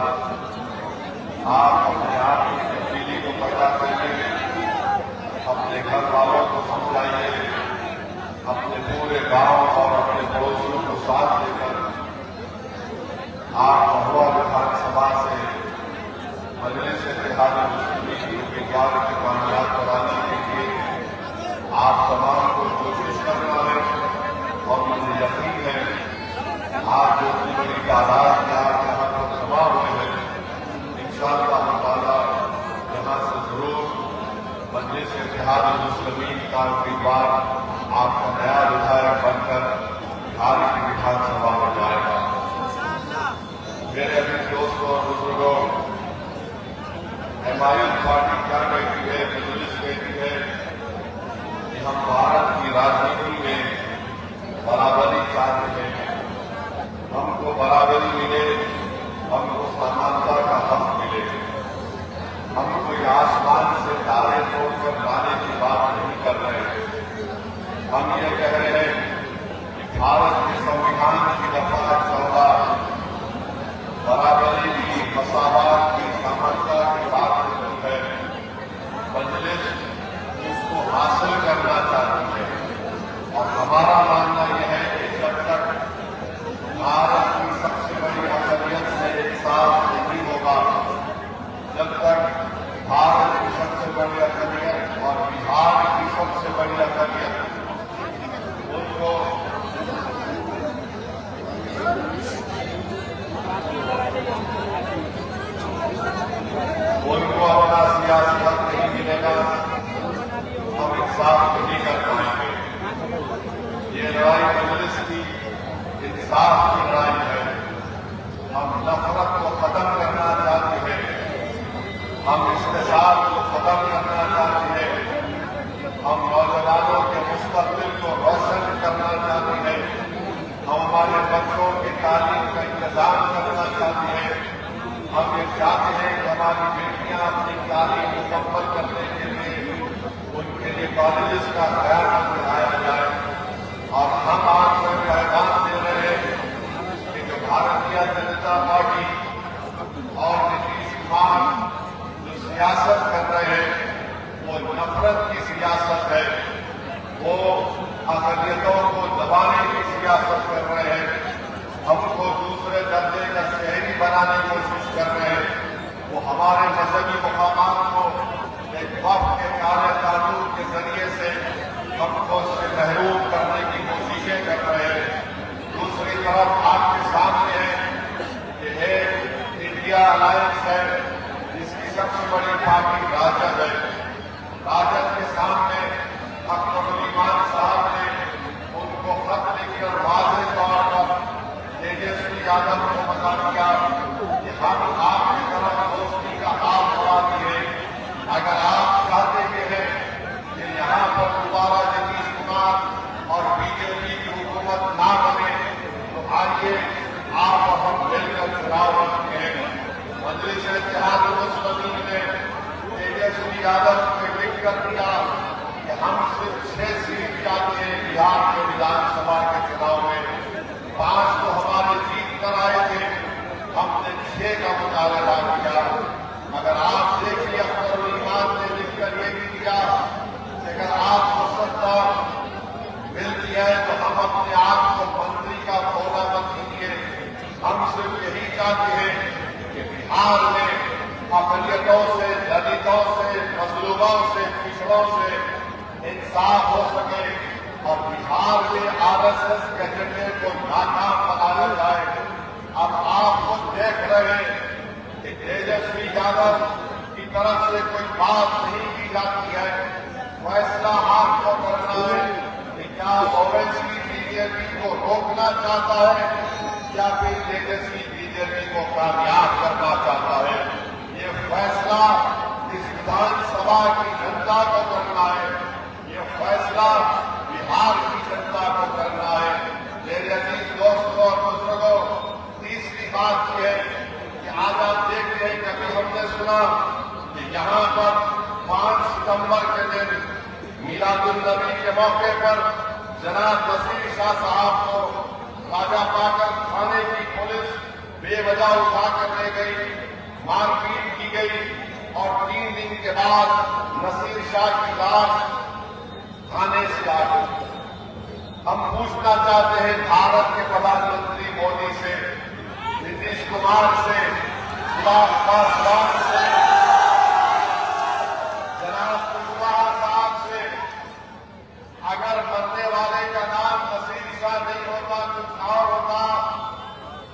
आप अपने आप की तब्दीली को पैदा करिए, अपने घर वालों को समझाइए, अपने पूरे गांव और अपने पड़ोसियों को साथ लेकर आप महुआ विधानसभा से मजलिस-ए-इत्तेहाद मुस्लिमीन उम्मीदवार की कामयाब कराने के लिए आप तमाम को कोशिश करना है। और मुझे यकीन है आप जो इतनी बड़ी तादाद में आप यहाँ पर जमा हुए हैं, इंशाअल्लाह ताला यहाँ से जरूर मजलिस-ए-इत्तेहाद मुस्लिमीन का उम्मीदवार आपका नया विधायक बनकर हाल की विधानसभा में जाएगा। मेरे अपने दोस्तों और बुजुर्गों, एमआईएम पार्टी क्या कहती है, मजलिस कहती है कि हम भारत की राजनीति में बराबरी चाहते हैं, हमको बराबरी मिले, हमको समानता का हक मिले। हम कोई आसमान से तारे तोड़कर लाने की बात नहीं कर रहे हैं। हम ये कह रहे हैं कि भारत के संविधान की दफा 14 बराबरी की, मसावत की, समानता की बात है। मजलिस उसको हासिल करना चाहती है और हमारा मानना यह है कि जब तक भारत की सबसे बड़ी अकलियत से इंसाफ नहीं होगा, जब तक भारत की सबसे बड़ी अकलियत और बिहार की सबसे बड़ी अकलियत उनको अपना सियासी हक नहीं मिलेगा, हम इंसाफ नहीं कर पाएंगे। ये लड़ाई मजलिस की इंसाफ की लड़ाई है। हम नफरत को खत्म करना चाहते हैं, हम इस्तेसाल को खत्म करना चाहते हैं, हम नौजवानों के मुस्तकबिल को रोशन करना चाहते हैं, हम हमारे बच्चों की तालीम का इंतजाम करना चाहते हैं। हम ये चाहते हैं कि हमारी बेटियां अपनी तालीम मुकम्मल करने के लिए उनके लिए कॉलेज का क़याम बनाया जाए। और हम आज में पैगाम दे रहे हैं कि जो भारतीय जनता पार्टी और नीतीश कुमार जो सियासत कर रहे हैं वो नफरत की सियासत है, वो अक़लियतों को दबाने की सियासत कर रहे हैं, हमको दूसरे दर्जे का शहरी बनाने की कोशिश कर रहे हैं। वो हमारे मजहबी मुकामात को एक वक्फ के काले कानून के जरिए से हमको उससे महरूम करने की कोशिशें कर रहे हैं। दूसरी तरफ आपके सामने है कि एक इंडिया अलायंस है जिसकी सबसे बड़ी पार्टी राजद है। राजद के सामने अकबर ईमान साहब ने उनको खत लिखकर वाज़ेह तौर पर तेजस्वी यादव को बता दिया कि हम आपकी तरफ दोस्ती का हाथ बढ़ाते हैं। अगर आप चाहते हैं कि यहाँ पर दोबारा नीतीश कुमार और बीजेपी की हुकूमत ना बने तो आइए आप और हम मिलकर चुनाव लड़ते हैं। मजलिस-ए-इत्तेहाद मुस्लिमीन ने तेजस्वी यादव को लिख कर दिया कि हम सिर्फ 6 सीट चाहते हैं बिहार के विधानसभा के चुनाव में। 5 तो हमारे जीत कर आए थे, हमने 6 का मुतालबा किया। अगर आप देखिए अकबर ईमान ने लिखकर ये भी दिया कि अगर आपको सत्ता मिलती है तो हम अपने आप को मंत्री का पौधा मत कीजिए। हम सिर्फ यही चाहते हैं कि बिहार में अक़लियतों से, दलितों से, मजलूमों से, पिछड़ों से इंसाफ हो सके और बिहार में आरएसएस के एजेंडे को नाकाम बनाया जाए। अब आप खुद देख रहे हैं कि तेजस्वी यादव की तरफ से कोई बात नहीं की जाती है। फैसला आपको करना है कि क्या ओवैसी बीजेपी को रोकना चाहता है या फिर तेजस्वी बीजेपी को कामयाब करना चाहता है। ये फैसला इस विधानसभा की जनता को करना है। ये फैसला बिहार की जनता को करना है। मेरे अजीज दोस्तों और बुजुर्गों, तीसरी बात यह है कि आज आप देखते हैं कि अभी हमने सुना कि यहाँ पर 5 सितंबर के दिन मीलादुन्नबी के मौके पर जनाब नसीर शाह साहब को राजा पाकर थाने की पुलिस बेवजह उठा कर ले गई। मारपीट की गई और 3 दिन के बाद नसीर शाह की लाश थाने से आ गई। हम पूछना चाहते हैं भारत के प्रधानमंत्री मोदी से, नीतीश कुमार से, सुभाष पासवान से, जनाब कुशवाहा साहब से, अगर मरने वाले का नाम नसीर शाह नहीं होता, कुछ और होता,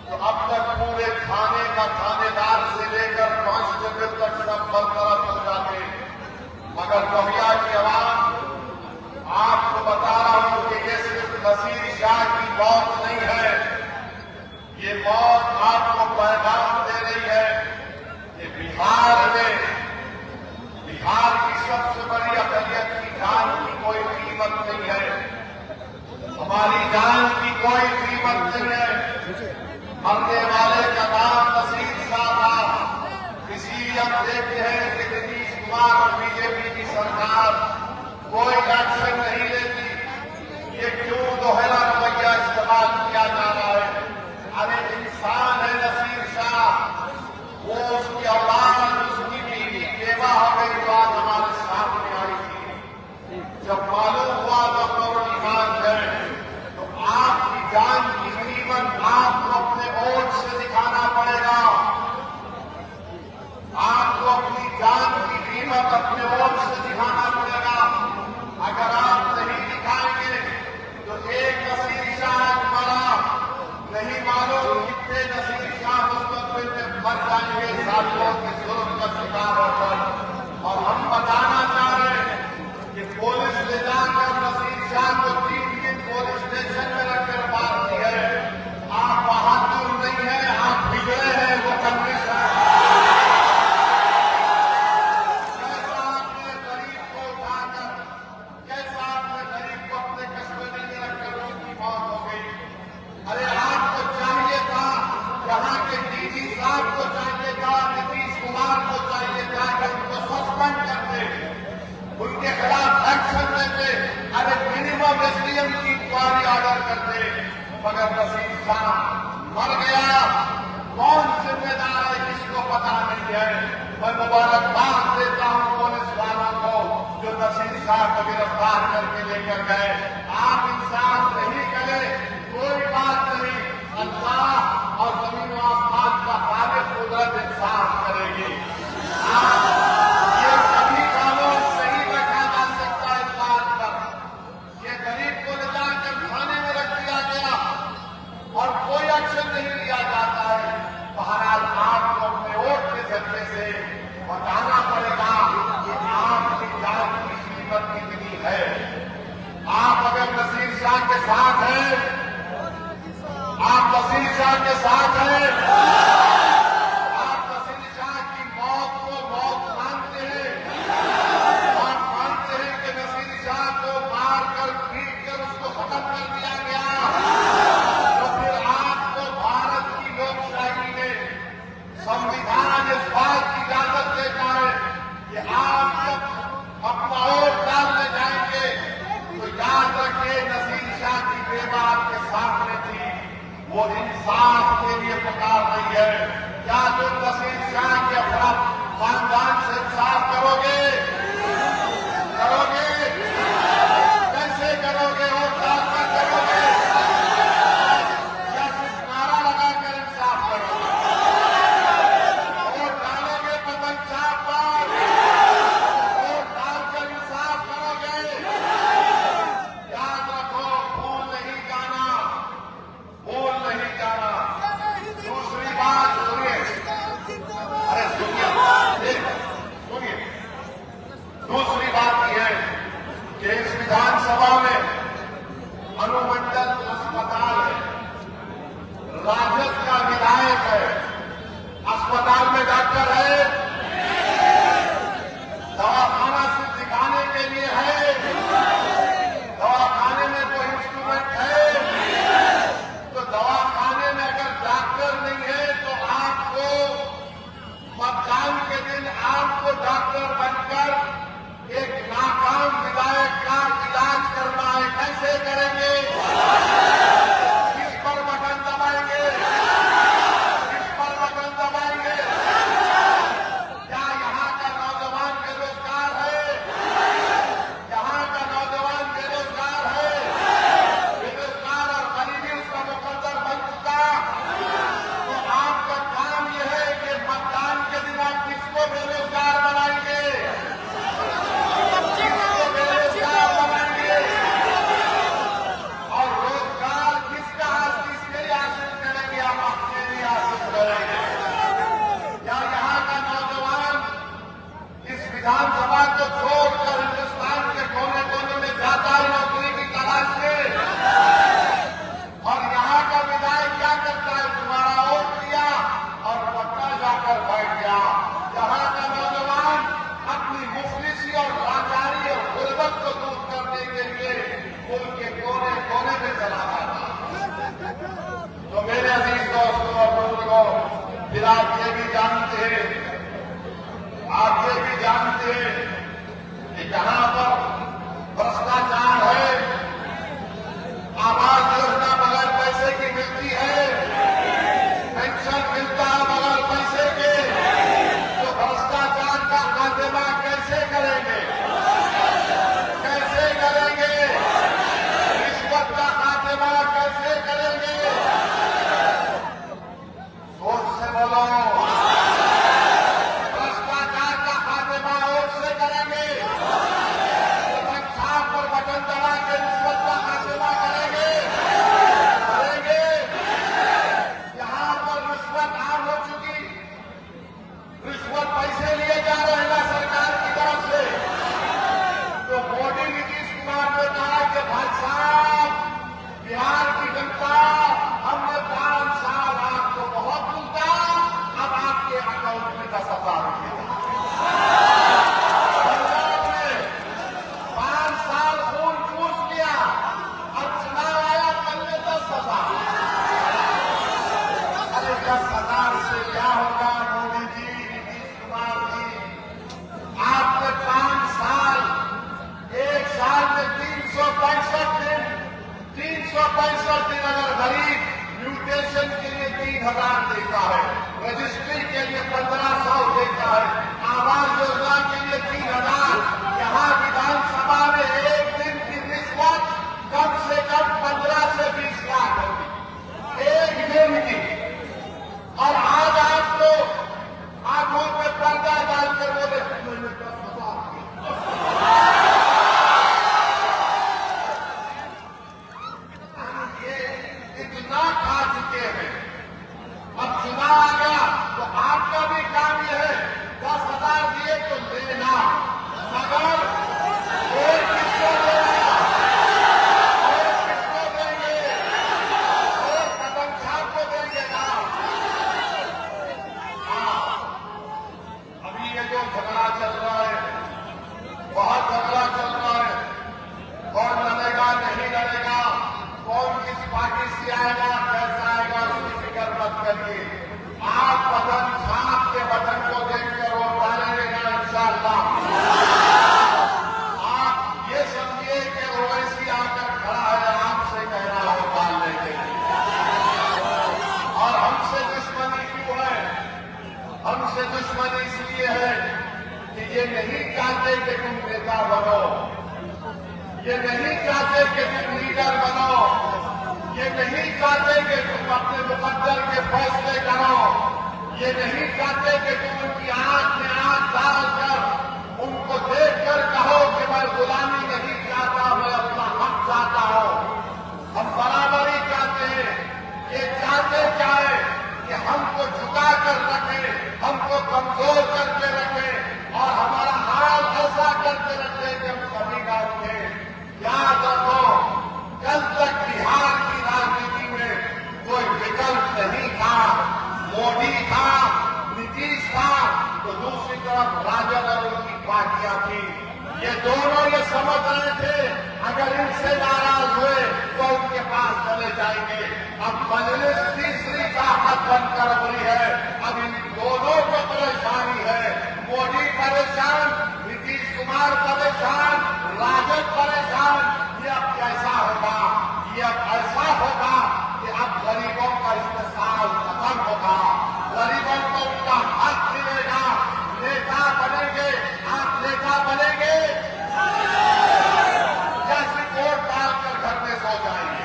तो अब तक पूरे थाने का थानेदार से लेकर कांस्टेबल तक सब बरतरफ हो जाते। मगर लोहिया की आवाम आपको बता रहा हूं कि ये सिर्फ नसीर शाह की मौत नहीं है, ये मौत आपको पैगाम दे रही है कि बिहार की सबसे बड़ी अकलियत की जान की कोई कीमत नहीं है, हमारी जान की कोई कीमत नहीं है। मरने वाले का नाम नसीर शाह था। इसीलिए हम देखते हैं कि नीतीश कुमार और बीजेपी की सरकार कोई एक्शन नहीं लेती। ये क्यों दोहरा रवैया इस्तेमाल किया जा रहा है? अरे इंसान है नसीर शाह, वो उसकी औलाद, उसकी बीवी बेवा हो गई, तो आज हमारे सामने आई थी। जब मालूम हुआ तो करोड़ ईमान गए, तो आपकी जान की कीमत आपको अपने ओट से दिखाना पड़ेगा। आपको अपनी जान की कीमत अपने ओट से दिखाना पड़ेगा। अगर आप नहीं दिखाएंगे तो एक नसीर शाह मरा, नहीं मालूम कितने नसीर शाह मुस्तकबिल में मर जाएंगे साथियों के जुर्म का शिकार होकर। और हम बताना चाह रहे हैं कि पुलिस ले जाकर नसीर शाह को 3 दिन पुलिस स्टेशन में रखकर मारती है। आप बहादुर नहीं है, आप बिगड़े हैं, वो कंडीशन है। कैसा आपने गरीब को उठाकर, कैसा आपने गरीब को अपने कस्टडी में रखकर उसकी मौत हो गई। अरे आपको चाहिए था, यहाँ के डीजी साहब को चाहिए था, नीतीश कुमार को चाहिए था कि उनको सस्पेंड कर दे, उनके खिलाफ एक्शन लेते। अरे मिनिमम एसडीएम की इंक्वायरी ऑर्डर कर दे। मगर नसीर शाह मर गया, कौन जिम्मेदार है किसको पता नहीं है। मैं मुबारकबाद देता हूं पुलिस वालों को जो नसीर शाह को गिरफ्तार करके लेकर गए। आप इंसाफ नहीं करें, कोई बात नहीं, अल्लाह और जमीन और आसमान का खालिक कुदरत इंसाफ करेगी। ये कभी कानून नहीं रखा जा सकता इस बात पर। ये गरीब को ले जाकर थाने में रख दिया गया और कोई एक्शन नहीं लिया जाता है। बहरहाल आपको अपने वोट के जरिए से बताना पड़ेगा कि आपकी जान की कीमत कितनी है। आप अगर नसीर शाह के साथ हैं, आप नसीर शाह के साथ हैं, आप नसीर शाह की मौत को मौत मानते हैं, आप मानते हैं कि नसीर शाह को मारकर पीट कर उसको खत्म कर दिया गया, तो फिर आपको भारत की लोकशाही में संविधान इस बात की इजाजत देता है कि आप जब अपना वोट डालने जाएंगे तो याद रखिए नसीर शाह की बेवा आपके सामने थी, वो इंसाफ के लिए पुकार रही है। क्या तुम नसीर शाह के अपराध खानदान से इंसाफ करोगे? करोगे? कैसे करोगे? और क्या करोगे? या सिर्फ नारा लगाकर इंसाफ करोगे? वोट डालोगे पतंग छाप पर, वोट डालकर इंसाफ करोगे? याद रखो, भूल नहीं जाना, भूल नहीं जाना। दूसरी बात सुनिए, अरे सुनिए, सुनिए, दूसरी बात यह है कि इस विधानसभा में अनुमंडल अस्पताल है, राजद का विधायक है, अस्पताल में डॉक्टर है, दवाखाना सिर्फ दिखाने के लिए है, दवाखाने में कोई इंस्ट्रूमेंट है, तो दवाखाने में अगर डॉक्टर नहीं है तो आपको मतदान के दिन आपको डॉक्टर बनकर एक नाकाम विधायक का इलाज करना है। कैसे करेंगे? किस पर बटन दबाएंगे? किस पर बटन दबाएंगे? फिर आप ये भी जानते हैं कि जहां पर भ्रष्टाचार है, आवास योजना बगैर पैसे की मिलती है, पेंशन मिलता है बगैर पैसे के, तो भ्रष्टाचार का खात्मा कैसे करेंगे? कैसे करेंगे? रिश्वत का खात्मा कैसे करेंगे? जोर से बोलो। भ्रष्टाचार का खात्मा और से करेंगे, छाप पर बटन दबा के रिश्वत का खात्मा करेंगे। यहां पर रिश्वत आम हो चुकी, रिश्वत पैसे लिए जा रहे हैं सरकार की तरफ से, तो मोदी नीतीश कुमार ने कहा कि भाई साहब, बिहार की जनता, हमने 5 साल आपको बहुत लूटा, अब आपके अकाउंट में 10,000 रुपये। पंजाब में 5 साल खून चूस लिया, अब चुनाव आया, कल में 10,000। अरे 10,000 से क्या होगा मोदी जी, नीतीश कुमार जी? आपने 5 साल, एक साल में 365 दिन, 365 दिन अगर गरीब म्यूटेशन के लिए 3,000 देता है, रजिस्ट्री के लिए 1,500 देता है, आवास योजना के लिए 3,000, यहां विधानसभा में एक दिन की रिश्वत कम से कम 15 से 20 लाख होगी, एक दिन की। और आज आप लोग आंखों में पर्दा डालकर बोले मैंने 10,000 ये इतना खा चुके हैं। अब चुनाव आ गया तो आपका भी काम यह है, 10,000 दिए तो लेना, मगर और किसको देना, और किसको देंगे, और कदम छाप को देंगे ना। अभी ये जो झगड़ा चल रहा है, बहुत झगड़ा चल रहा है, कौन लड़ेगा नहीं लड़ेगा, कौन किस पार्टी से आएगा, कैसा आएगा, उसकी फिक्र मत करिए। आप बटन छाप के बटन को देखकर वोट डालेंगे ना इंशाअल्लाह। आप ये समझिए कि ओवैसी आकर खड़ा है, आपसे कह रहा है डालने के लिए। और हमसे दुश्मनी क्यों है? हमसे दुश्मनी इसलिए है कि ये नहीं चाहते कि तुम नेता बनो, ये नहीं चाहते कि तुम लीडर बनो, ये नहीं चाहते कि तुम अपने मुकद्दर के फैसले करो, ये नहीं चाहते कि तुम उनकी आंख में आंख डालकर उनको देखकर कहो कि मैं गुलामी नहीं चाहता, मैं अपना हक चाहता हूं। हम बराबरी चाहते हैं। ये चाहते क्या है कि हमको झुका कर रखें, हमको कमजोर करके रखें और हमारा हाल ऐसा करके रखें कि हम कभी ना उठें। याद रखो, कल तक बिहार की राजनीति में कोई विकल्प नहीं था, मोदी था, नीतीश था, तो दूसरी तरफ राजद और उनकी पार्टियां थी। ये दोनों ये समझ रहे थे अगर इनसे नाराज हुए तो उनके पास चले जाएंगे। अब मजलिस तीसरी का हाथ बनकर बोली है, अब इन दोनों को परेशानी है। मोदी परेशान, नीतीश कुमार परेशान, राजद परेशान। ये अब कैसा होगा? ये अब ऐसा होगा कि अब गरीबों का इस्तेसाल खत्म होगा, गरीबों को उनका हक मिलेगा, नेता बनेंगे। आप नेता बनेंगे या सिर्फ वोट डालकर घर में सो जाएंगे?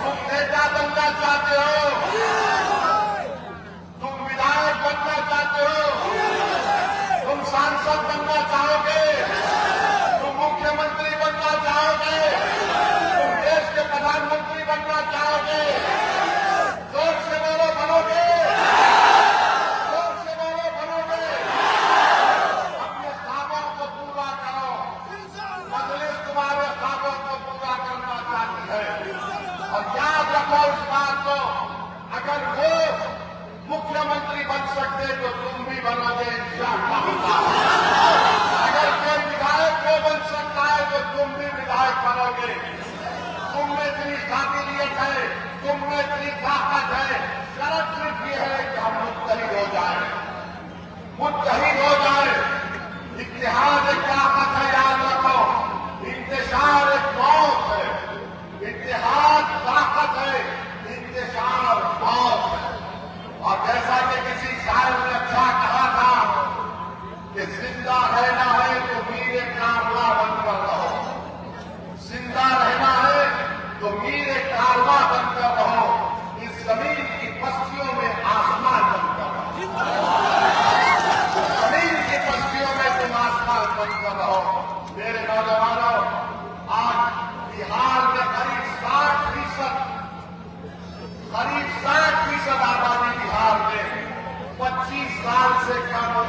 तुम नेता बनना चाहते हो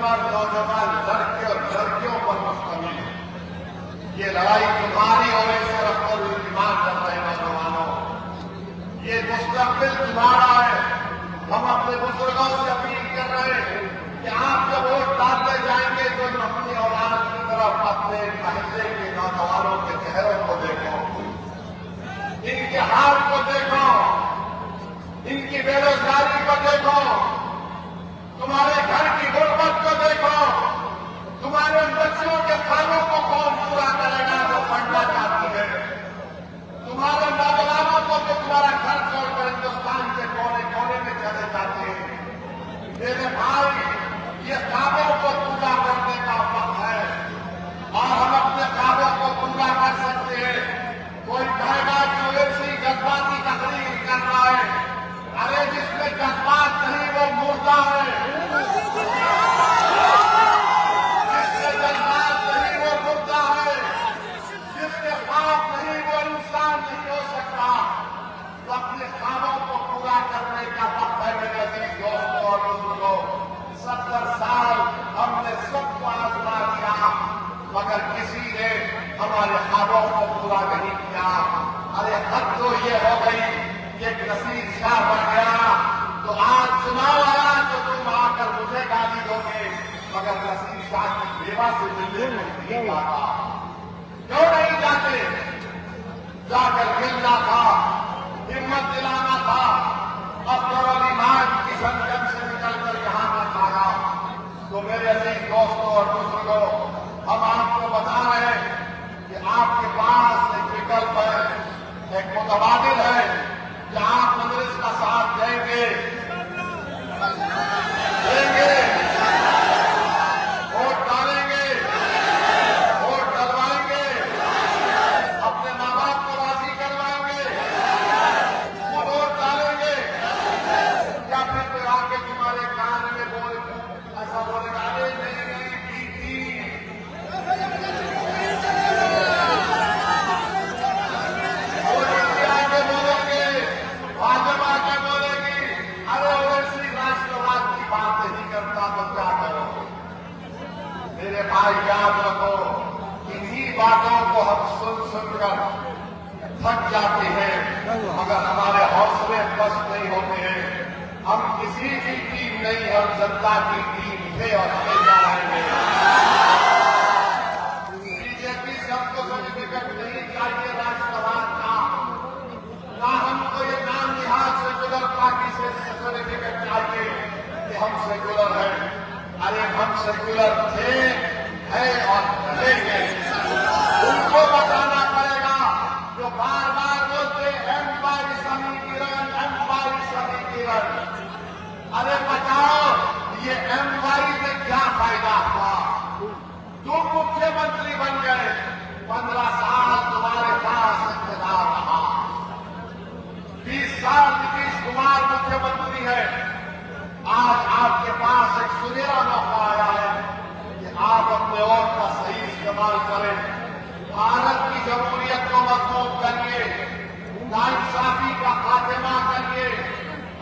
बेखबर नौजवान लड़के और लड़कियों पर मुश्तमिल है। ये लड़ाई तुम्हारी और ऐसे रखकर ईमान कर रहे नौजवानों, ये मुस्तकबिल तुम्हारा है। हम अपने बुजुर्गों से अपील कर रहे हैं कि आप जब वोट डालते जाएंगे तो अपनी औलाद की तरफ अपने पहले के नौजवानों के चेहरों को देखो, इनके हाल को देखो, इनकी बेरोजगारी को देखो, तुम्हारे घर की गुर्बत को देखो, तुम्हारे बच्चों के खानों को कौन पूरा करेगा जो पढ़ना चाहती है, तुम्हारे नौजवानों को जो तुम्हारा घर छोड़कर हिंदुस्तान के कोने कोने में चले जाते हैं। मेरे भाई, ये ख्वाबों को पूरा करने का वक्त है और हम अपने ख्वाबों को पूरा कर सकते हैं। कोई कहेगा कि ओवैसी जज्बाती तकरीर कर रहा है, अरे जिसमें जज्बात नहीं वो मुर्दा है, जिसमें जज्बात नहीं वो मुर्दा है, जिसके ख्वाब नहीं वो इंसान नहीं हो सकता। तो अपने ख्वाबों को पूरा करने का वक्त है मेरे अजीज दोस्तों और बुजुर्गों। 70 साल हमने सबको आजमा किया मगर किसी ने हमारे ख्वाबों को पूरा नहीं किया। अरे हद तो ये हो गई कि नसीर शाह बन गया तो आज चुनाव आया तो तुम आकर मुझे गाली दोगे, मगर नसीर शाह की बेवा से मिलने को नहीं आता। क्यों नहीं जाते? जाकर मिलना था, हिम्मत दिलाना था। अब्दुल ईमान किशनगंज से निकलकर यहां तक आया। तो मेरे अजीज दोस्तों और बुजुर्गों, हम आपको बता रहे हैं कि आपके पास एक विकल्प है, एक मुतबादिल है कि आप मजलिस का साथ देंगे, वोट डालेंगे, वोट डलवाएंगे, अपने माँ बाप को राजी करवाएंगे, वोट डालेंगे, या फिर कोई आके तुम्हारे कान में बोल ऐसा बोलेगा, अरे नहीं नहीं बीती आगे बोलेंगे, भाजपा के बोलेगी, अरे वैसी राष्ट्रवाद की बात नहीं करता तो क्या करो। मेरे भाई याद रखो, इन्हीं बातों को हम सुन सुनकर थक जाते हैं मगर हमारे हौसले बस नहीं होते हैं। हम किसी की टीम नहीं, हम जनता की टीम थे और हमेशा रहेंगे। बीजेपी से हमको सर्टिफिकेट नहीं चाहिए राष्ट्रवाद का, ना हमको ये नाम निहाल सेक्युलर पार्टी से सर्टिफिकेट चाहिए कि हम सेक्युलर हैं। अरे हम सेक्युलर थे, है और रहेंगे। उनको बताना पड़ेगा जो बार बार बोलते एम्पायर समीकरण, एम्पायर समीकरण। अरे बताओ ये एमवाई में क्या फायदा हुआ? तुम मुख्यमंत्री बन गए, 15 साल तुम्हारे पास इख्तियार रहा, 20 साल नीतीश कुमार मुख्यमंत्री है। आज आपके पास एक सुनहरा मौका आया है कि आप अपने वोट का सही इस्तेमाल करें, भारत की जमहूरियत को मजबूत करिए, नाइंसाफी का खात्मा करिए,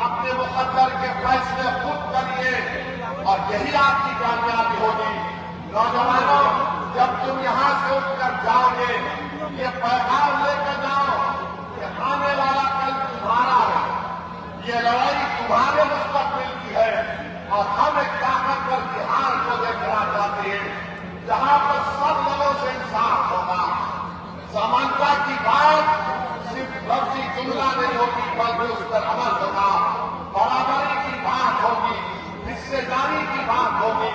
अपने मुकद्दर के फैसले खुद करिए और यही आपकी कामयाबी होगी। नौजवानों, जब तुम यहां से उठकर जाओगे, ये पैगाम लेकर जाओ कि आने वाला कल तुम्हारा है, ये लड़ाई तुम्हारे मुस्तकबिल की है और हम एक ताकतवर बिहार को देखना चाहते हैं जहां पर सब लोगों से इंसाफ होगा। समानता की बात सिर्फ लफ्जी जुमला नहीं होगी बल्कि उस पर अमल होगा, बराबरी की बात होगी, हिस्सेदारी की बात होगी,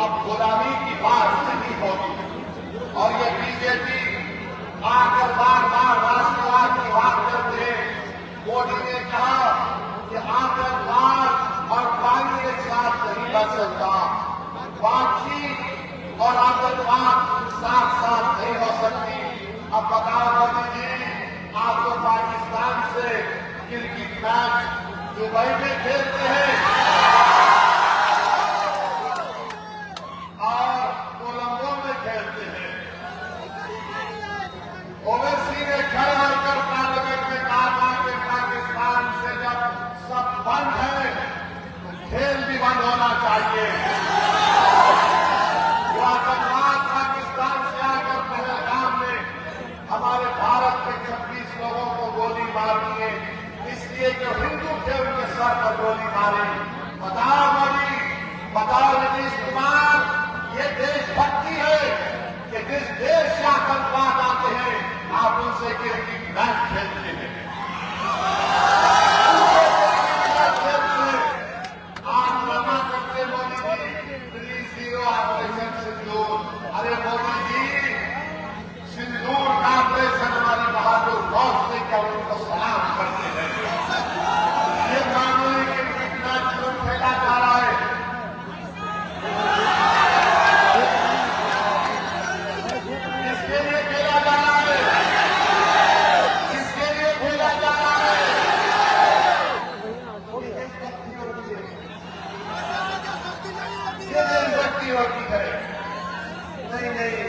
अब गुलामी की बात नहीं होगी। और ये बीजेपी आकर बार बार राष्ट्रवाद की बात करते हैं। मोदी ने कहा कि आतंकवाद और पानी एक साथ नहीं बच सकता, बातचीत और आतंकवाद साथ साथ नहीं हो सकती। अब बताओ मोदी जी, आप तो पाकिस्तान से क्रिकेट मैच दुबई में खेलते हैं और कोलंबो में खेलते हैं। ओवैसी ने खड़े होकर पार्लियामेंट में कहा कि पाकिस्तान से जब सब बंद है तो खेल भी बंद होना चाहिए। नहीं होती है। नहीं नहीं,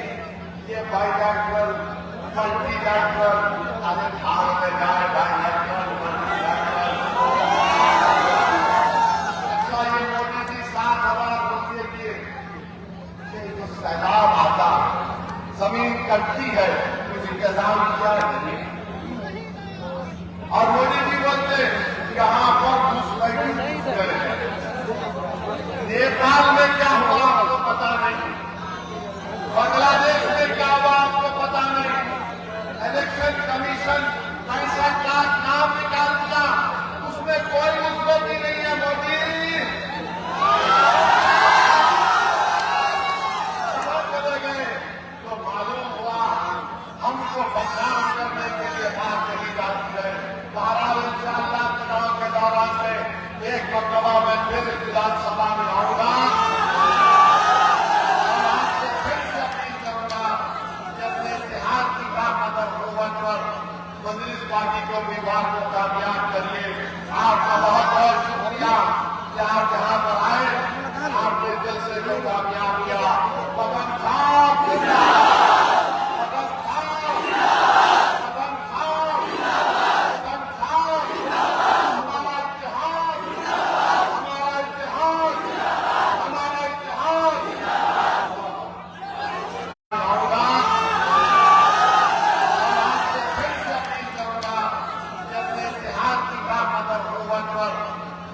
ये बाइलैटरल मल्टीलैटरल, अरे भाग में जाए बाइलैटरल मल्टीलैटरल। अच्छा, ये मोदी जी 7,000 रुपये दिए, जो सैलाब आता, जमीन कटती है, कुछ इंतजाम किया नहीं। और मोदी जी बोलते यहाँ पर घुसपैठी करें। नेपाल में क्या हुआ आपको पता नहीं, बांग्लादेश में क्या हुआ आपको पता नहीं। इलेक्शन कमीशन 65 लाख नाम निकाल दिया, उसमें कोई उसको भी नहीं है। मोदी चले गए तो मालूम हुआ हमको बदनाम करने के लिए बात कही जाती है। महाराज इंशाअल्लाह चुनाव के दौरान में एक मरतबा मैं फिर विधानसभा में आऊंगा और आपसे फिर से अपील करूंगा कि अपने इतिहास की ताकत और कुव्वत पर कम्युनिस्ट पार्टी को उम्मीदवार को कामयाब करिए। आपका बहुत बहुत शुक्रिया कि आप जहां पर आए, आपके दिल से जो कामयाब किया। पवन साहब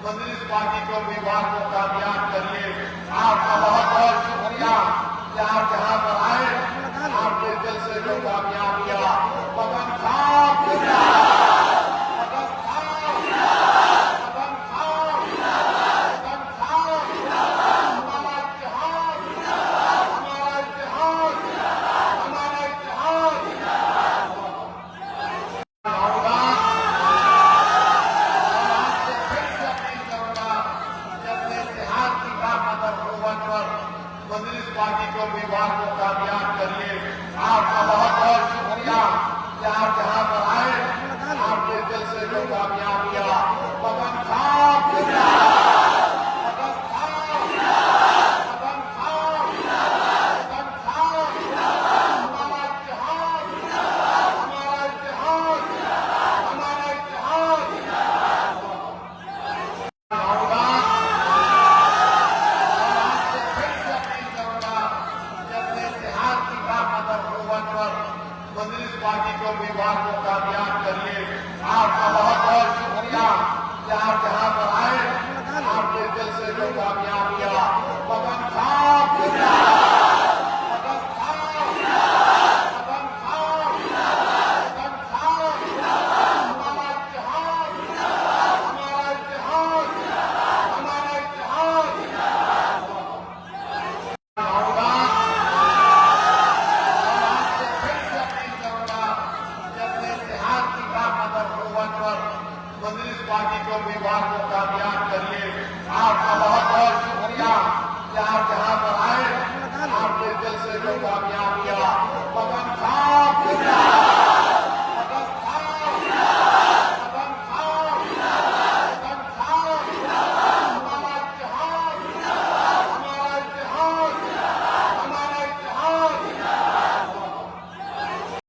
कम्युनिस्ट पार्टी को उम्मीदवार को कामयाब करिए। आपका बहुत बहुत शुक्रिया कि आप जहां पर आए, आपके दिल से जो कामयाब